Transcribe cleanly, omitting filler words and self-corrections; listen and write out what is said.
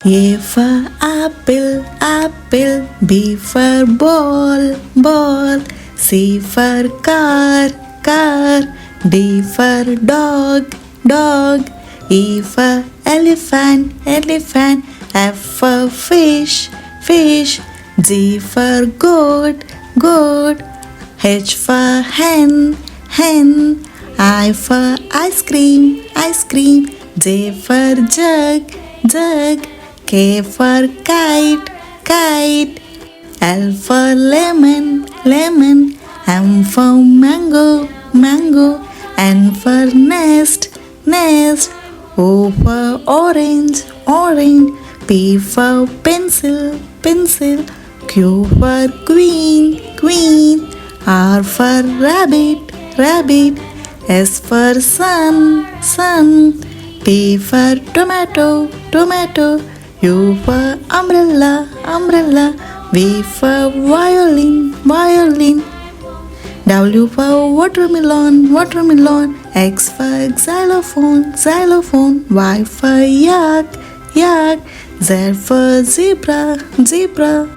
A for apple, apple. B for ball, ball. C for car, car. D for dog, dog. E for elephant, elephant. F for fish, fish. G for goat, goat. H for hen, hen. I for ice cream, ice cream. J for jug, jug. K for kite, kite. L for lemon, lemon. M for mango, mango. N for nest, nest. O for orange, orange. P for pencil, pencil. Q for queen, queen. R for rabbit, rabbit. S for sun, sun. T for tomato, tomato. U for umbrella, umbrella. V for violin, violin. W for watermelon, watermelon. X for xylophone, xylophone. Y for yak, yak. Z for zebra, zebra.